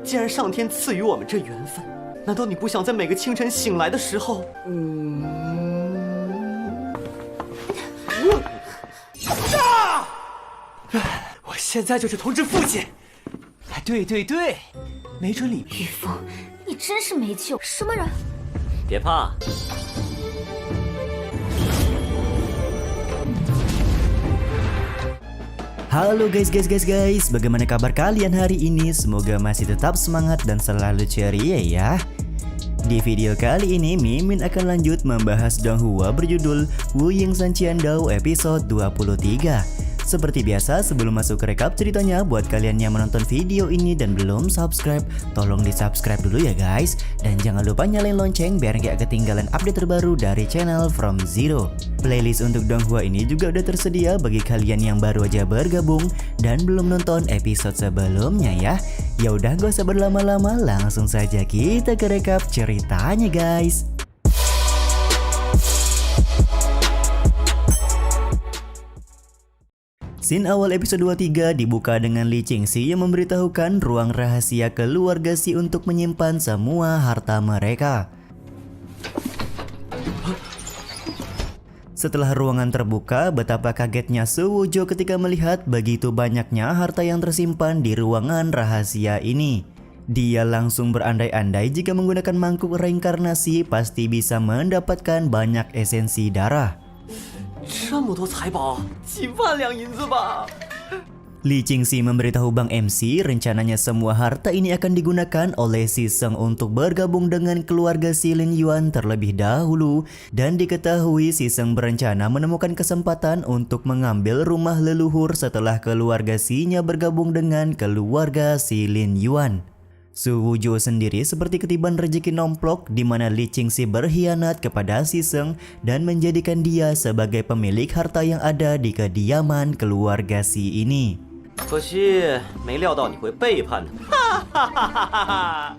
既然上天赐予我们这缘分，难道你不想在每个清晨醒来的时候，我现在就去通知父亲。哎，对，没准里面……雨枫，你真是没救！什么人？别怕。Halo guys, bagaimana kabar kalian hari ini? Semoga masih tetap semangat dan selalu ceria ya. Di video kali ini Mimin akan lanjut membahas Donghua berjudul Wu Ying San Qian Dao episode 23. Seperti biasa, sebelum masuk ke rekap ceritanya, buat kalian yang menonton video ini dan belum subscribe, tolong di subscribe dulu ya guys. Dan jangan lupa nyalain lonceng biar gak ketinggalan update terbaru dari channel From Zero. Playlist untuk Donghua ini juga udah tersedia bagi kalian yang baru aja bergabung dan belum nonton episode sebelumnya ya. Ya udah gak usah berlama-lama, langsung saja kita ke rekap ceritanya guys. Scene awal episode 23 dibuka dengan Li Qingxi yang memberitahukan ruang rahasia keluarga Si untuk menyimpan semua harta mereka. Setelah ruangan terbuka, betapa kagetnya Su Wujo ketika melihat begitu banyaknya harta yang tersimpan di ruangan rahasia ini. Dia langsung berandai-andai jika menggunakan mangkuk reinkarnasi pasti bisa mendapatkan banyak esensi darah. 这么多财宝，几万两银子吧。 Li Qingxi memberitahu Bang MC rencananya semua harta ini akan digunakan oleh Si Seng untuk bergabung dengan keluarga Si Lin Yuan terlebih dahulu, dan diketahui Si Seng berencana menemukan kesempatan untuk mengambil rumah leluhur setelah keluarga Si-nya bergabung dengan keluarga Si Lin Yuan. Su Wujo sendiri seperti ketiban rezeki nomplok di mana Li Qingxi berkhianat kepada Si Seng dan menjadikan dia sebagai pemilik harta yang ada di kediaman keluarga Si ini. 可惜没料到你会背叛他。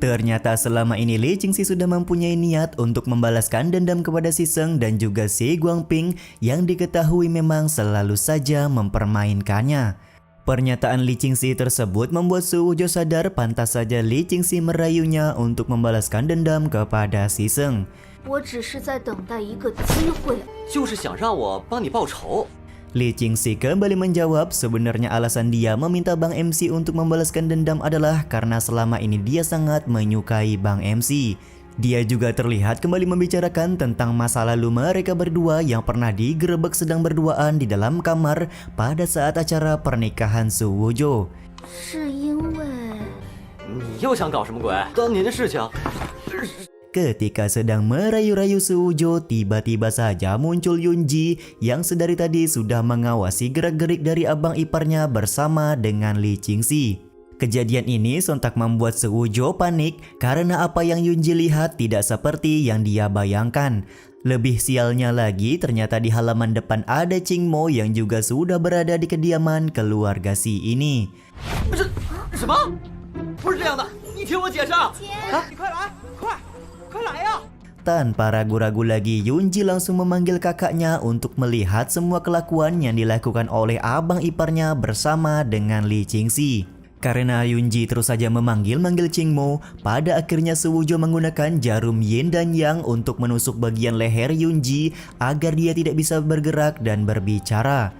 Ternyata selama ini Li Qingxi sudah mempunyai niat untuk membalaskan dendam kepada Si Seng dan juga Si Guangping yang diketahui memang selalu saja mempermainkannya. Pernyataan Li Qingxi tersebut membuat Su Wujo sadar pantas saja Li Qingxi merayunya untuk membalaskan dendam kepada Si Seng. 我只是在等待一个机会。就是想让我帮你报仇。 Li Qingxi kembali menjawab sebenarnya alasan dia meminta Bang MC untuk membalaskan dendam adalah karena selama ini dia sangat menyukai Bang MC. Dia juga terlihat kembali membicarakan tentang masa lalu mereka berdua yang pernah digerebek sedang berduaan di dalam kamar pada saat acara pernikahan Su Wujo. 是因为……你又想搞什么鬼？当年的事情。 Ketika sedang merayu-rayu Su Wujo, tiba-tiba saja muncul Yunji yang sedari tadi sudah mengawasi gerak-gerik dari abang iparnya bersama dengan Li Qingxi. Kejadian ini sontak membuat Su Wujo panik karena apa yang Yunji lihat tidak seperti yang dia bayangkan. Lebih sialnya lagi, ternyata di halaman depan ada Qingmo yang juga sudah berada di kediaman keluarga Si ini. 什么？不是这样的，你听我解释啊！你快来，快来呀！ Tanpa ragu-ragu lagi, Yunji langsung memanggil kakaknya untuk melihat semua kelakuan yang dilakukan oleh abang iparnya bersama dengan Li Qingxi. Karena Yunji terus saja memanggil-manggil Qingmo, pada akhirnya Su Wujo menggunakan jarum yin dan yang untuk menusuk bagian leher Yunji agar dia tidak bisa bergerak dan berbicara.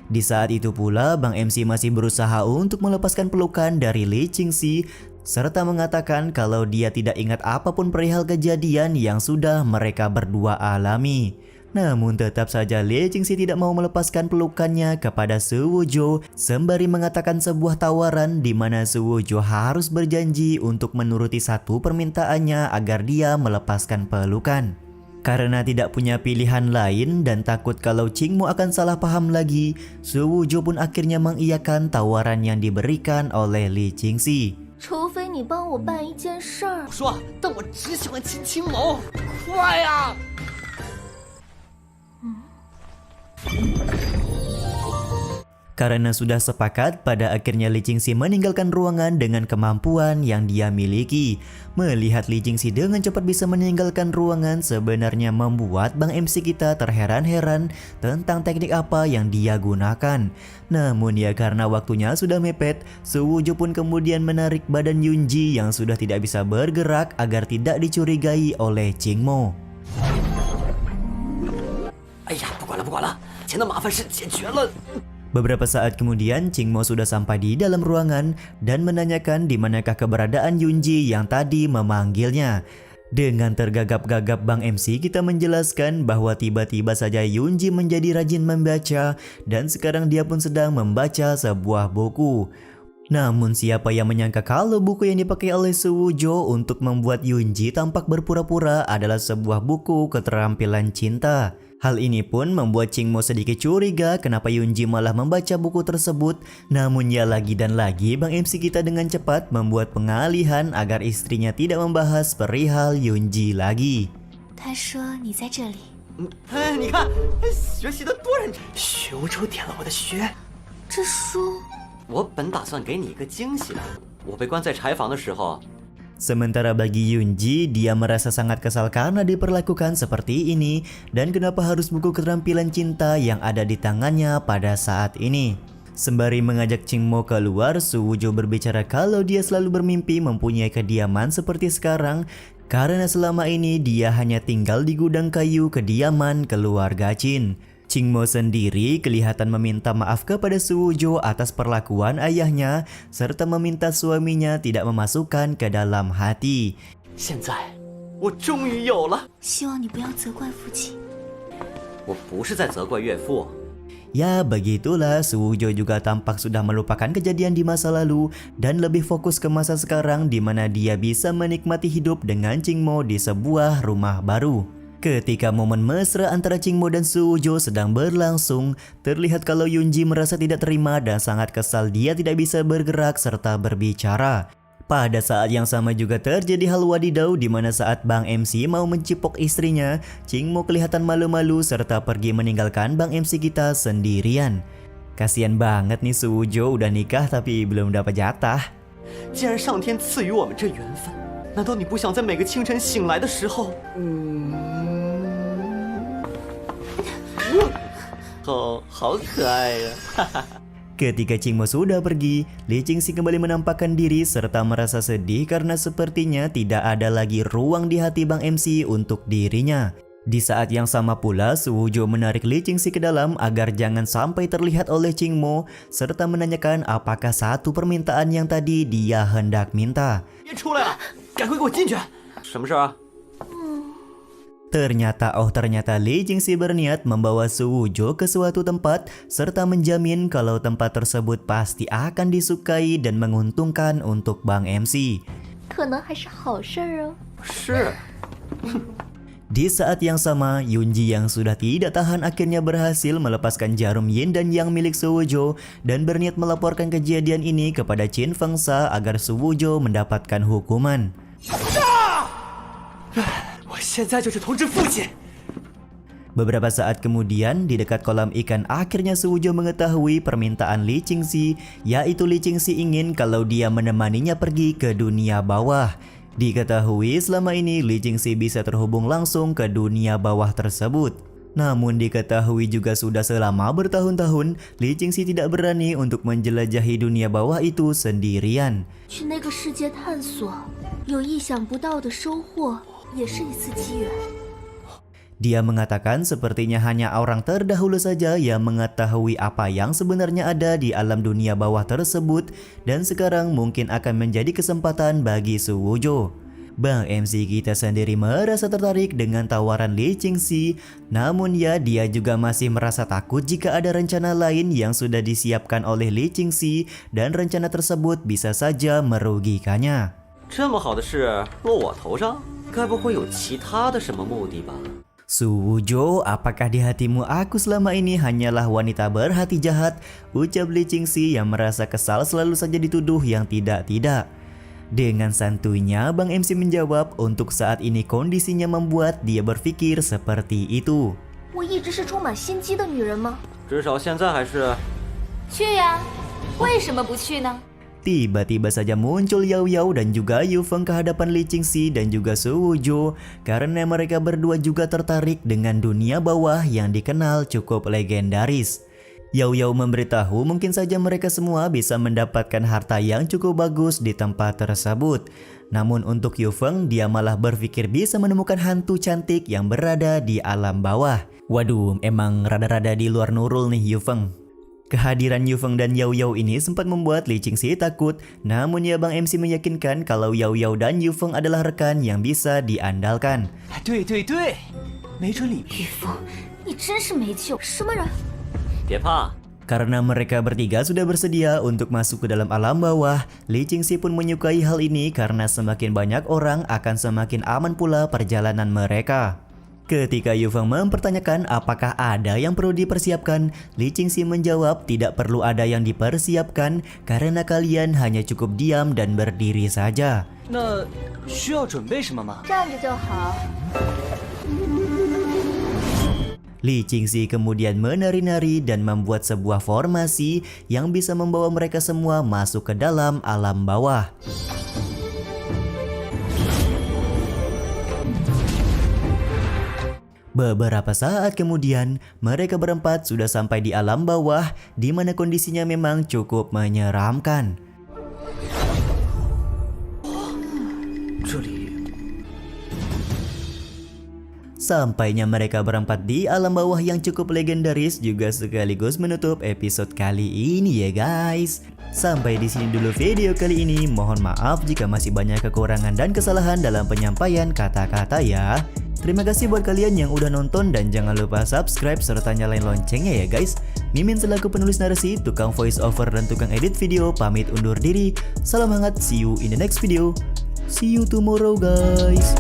Di saat itu pula, Bang MC masih berusaha untuk melepaskan pelukan dari Li Qingxi serta mengatakan kalau dia tidak ingat apapun perihal kejadian yang sudah mereka berdua alami. Namun tetap saja Li Qingxi tidak mau melepaskan pelukannya kepada Su Wujo sembari mengatakan sebuah tawaran di mana Su Wujo harus berjanji untuk menuruti satu permintaannya agar dia melepaskan pelukan. Karena tidak punya pilihan lain dan takut kalau Qingmo akan salah paham lagi, Su Wujo pun akhirnya mengiyakan tawaran yang diberikan oleh Li Qingxi. 除非你帮我办一件事儿。我说，但我只喜欢亲青某，快呀！ 嗯， Karena sudah sepakat, pada akhirnya Li Jingxi meninggalkan ruangan dengan kemampuan yang dia miliki. Melihat Li Jingxi dengan cepat bisa meninggalkan ruangan sebenarnya membuat Bang MC kita terheran-heran tentang teknik apa yang dia gunakan. Namun ya karena waktunya sudah mepet, Su Wuzhou pun kemudian menarik badan Yunji yang sudah tidak bisa bergerak agar tidak dicurigai oleh Qing Mo. 哎呀，不管了不管了，钱的麻烦事解决了。 Beberapa saat kemudian, Qing Mo sudah sampai di dalam ruangan dan menanyakan di manakah keberadaan Yunji yang tadi memanggilnya. Dengan tergagap-gagap Bang MC kita menjelaskan bahwa tiba-tiba saja Yunji menjadi rajin membaca dan sekarang dia pun sedang membaca sebuah buku. Namun siapa yang menyangka kalau buku yang dipakai oleh Su Wuzhou untuk membuat Yunji tampak berpura-pura adalah sebuah buku keterampilan cinta. Hal ini pun membuat Qing Mo sedikit curiga kenapa Yunji malah membaca buku tersebut. Namun ya lagi dan lagi Bang MC kita dengan cepat membuat pengalihan agar istrinya tidak membahas perihal Yunji lagi. 他说你在这里。哎，你看，学习的多认真。学无愁点了我的穴。这书我本打算给你一个惊喜的。我被关在柴房的时候。 Sementara bagi Yunji, dia merasa sangat kesal karena diperlakukan seperti ini dan kenapa harus buku keterampilan cinta yang ada di tangannya pada saat ini. Sembari mengajak Qing Mo keluar, Su Wuzhou berbicara kalau dia selalu bermimpi mempunyai kediaman seperti sekarang karena selama ini dia hanya tinggal di gudang kayu kediaman keluarga Qin. Qing Mo sendiri kelihatan meminta maaf kepada Su Wuzhou atas perlakuan ayahnya serta meminta suaminya tidak memasukkan ke dalam hati. 现在我终于有了。希望你不要责怪父亲。我不是在责怪岳父。 Ya begitulah, Su Wuzhou juga tampak sudah melupakan kejadian di masa lalu dan lebih fokus ke masa sekarang di mana dia bisa menikmati hidup dengan Qing Mo di sebuah rumah baru. Ketika momen mesra antara Qing Mo dan Su Wuzhou sedang berlangsung, terlihat kalau Yunji merasa tidak terima dan sangat kesal dia tidak bisa bergerak serta berbicara. Pada saat yang sama juga terjadi hal wadidau di mana saat Bang MC mau mencipok istrinya, Qing Mo kelihatan malu-malu serta pergi meninggalkan Bang MC kita sendirian. Kasian banget nih Su Wuzhou udah nikah tapi belum dapat jatah. 既然上天赐予我们这缘分，难道你不想在每个清晨醒来的时候，好可爱呀！哈哈。 Ketika Qing Mo sudah pergi, Li Jingxi kembali menampakkan diri serta merasa sedih karena sepertinya tidak ada lagi ruang di hati Bang MC untuk dirinya. Di saat yang sama pula, Su Wuzhou menarik Li Jingxi ke dalam agar jangan sampai terlihat oleh Qing Mo serta menanyakan apakah satu permintaan yang tadi dia hendak minta. 别出来了，赶快给我进去！什么事啊？ Ternyata Li Jingxi berniat membawa Su Wuzhou ke suatu tempat serta menjamin kalau tempat tersebut pasti akan disukai dan menguntungkan untuk Bang MC. 可能还是好事儿哦。是。 Di saat yang sama, Yunji yang sudah tidak tahan akhirnya berhasil melepaskan jarum yin dan yang milik Su Wuzhou dan berniat melaporkan kejadian ini kepada Qin Fengsha agar Su Wuzhou mendapatkan hukuman. 我现在就去通知父亲。 Beberapa saat kemudian, di dekat kolam ikan akhirnya Su Wuzhou mengetahui permintaan Li Jingxi, yaitu Li Jingxi ingin kalau dia menemaninya pergi ke dunia bawah. Diketahui selama ini Li Jingxi bisa terhubung langsung ke dunia bawah tersebut. Namun diketahui juga sudah selama bertahun-tahun Li Jingxi tidak berani untuk menjelajahi dunia bawah itu sendirian. 去那个世界探索，有意想不到的收获，也是一次机缘。 Dia mengatakan sepertinya hanya orang terdahulu saja yang mengetahui apa yang sebenarnya ada di alam dunia bawah tersebut dan sekarang mungkin akan menjadi kesempatan bagi Su Wuzhou. Bang MC kita sendiri merasa tertarik dengan tawaran Li Jingxi, namun ya dia juga masih merasa takut jika ada rencana lain yang sudah disiapkan oleh Li Jingxi dan rencana tersebut bisa saja merugikannya. 这么好的事落我头上，该不会有其他的什么目的吧？ Su Wuzhou, apakah di hatimu aku selama ini hanyalah wanita berhati jahat? Ucap Li Jingxi yang merasa kesal selalu saja dituduh yang tidak-tidak. Dengan santuinya, Bang MC menjawab untuk saat ini kondisinya membuat dia berpikir seperti itu. 我一直是充满心机的女人吗？至少现在还是。去呀，为什么不去呢？ Tiba-tiba saja muncul Yao Yao dan juga Yu Feng ke hadapan Li Qingxi dan juga Su Wuju karena mereka berdua juga tertarik dengan dunia bawah yang dikenal cukup legendaris. Yao Yao memberitahu mungkin saja mereka semua bisa mendapatkan harta yang cukup bagus di tempat tersebut. Namun untuk Yu Feng, dia malah berpikir bisa menemukan hantu cantik yang berada di alam bawah. Waduh, emang rada-rada di luar nurul nih Yu Feng. Kehadiran Yu Feng dan Yao Yao ini sempat membuat Li Qingxi takut, namun ya Bang MC meyakinkan kalau Yao Yao dan Yu Feng adalah rekan yang bisa diandalkan. 对对对，没准里面。玉凤，你真是没救！什么人？ 别怕， Karena mereka bertiga sudah bersedia untuk masuk ke dalam alam bawah, Li Qingxi pun menyukai hal ini karena semakin banyak orang akan semakin aman pula perjalanan mereka. Ketika Yu Feng mempertanyakan apakah ada yang perlu dipersiapkan, Li Qingxi menjawab tidak perlu ada yang dipersiapkan karena kalian hanya cukup diam dan berdiri saja. 那需要准备什么吗？ 站着就好。 Li Qingxi kemudian menari-nari dan membuat sebuah formasi yang bisa membawa mereka semua masuk ke dalam alam bawah. Beberapa saat kemudian, mereka berempat sudah sampai di alam bawah di mana kondisinya memang cukup menyeramkan. 这里 Sampainya mereka berempat di alam bawah yang cukup legendaris juga sekaligus menutup episode kali ini ya guys. Sampai di sini dulu video kali ini. Mohon maaf jika masih banyak kekurangan dan kesalahan dalam penyampaian kata-kata ya. Terima kasih buat kalian yang udah nonton dan jangan lupa subscribe serta nyalain loncengnya ya guys. Mimin selaku penulis narasi, tukang voice over dan tukang edit video pamit undur diri. Salam hangat, see you in the next video. See you tomorrow guys.